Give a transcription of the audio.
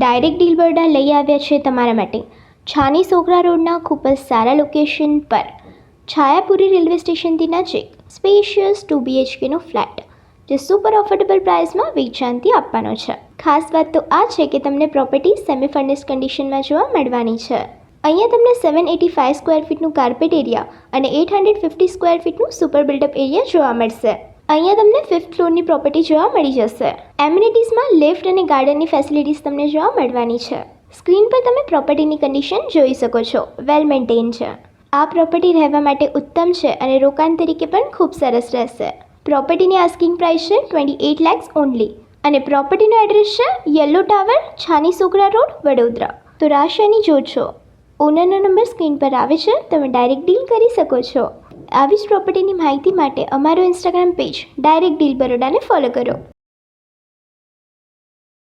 Direct deal Baroda લઈ આવ્યા છે તમારા માટે છાની સોગરા રોડના ખૂબ જ સારા લોકેશન પર છાયાપુરી રેલવે સ્ટેશનથી નજીક સ્પેશિયસ 2 BHKનો ફ્લેટ જે સુપર ઓફોર્ડેબલ પ્રાઇસમાં વેચાણથી આપવાનો છે. ખાસ વાત તો આ છે કે તમને પ્રોપર્ટી સેમી ફર્નિશ્ડ કન્ડિશનમાં જોવા મળવાની છે. અહીંયા તમને 785 સ્ક્વેર ફીટનું કાર્પેટ એરિયા અને 850 સ્ક્વેર ફીટનું સુપર બિલ્ડઅપ એરિયા જોવા મળશે. અહીંયા તમને 5th ફ્લોરની પ્રોપર્ટી જોવા મળી જશે. એમ્યુનિટીઝમાં લિફ્ટ અને ગાર્ડનની ફેસિલિટીઝ તમને જોવા મળવાની છે. સ્ક્રીન પર તમે પ્રોપર્ટીની કન્ડિશન જોઈ શકો છો. વેલ મેન્ટેન છે. આ પ્રોપર્ટી રહેવા માટે ઉત્તમ છે અને રોકાણ તરીકે પણ ખૂબ સરસ રહેશે. પ્રોપર્ટીની આસ્કિંગ પ્રાઇસ છે 28 lakhs ઓનલી અને પ્રોપર્ટીનો એડ્રેસ છે યલો ટાવર, છાની સોગરા રોડ, વડોદરા. તો રાશિની જોજો. ઓનરનો નંબર સ્ક્રીન પર આવે છે, તમે ડાયરેક્ટ ડીલ કરી શકો છો. આવી જ પ્રોપર્ટીની માહિતી માટે અમારો ઇન્સ્ટાગ્રામ પેજ ડાયરેક્ટ ડીલ બરોડાને ફોલો કરો.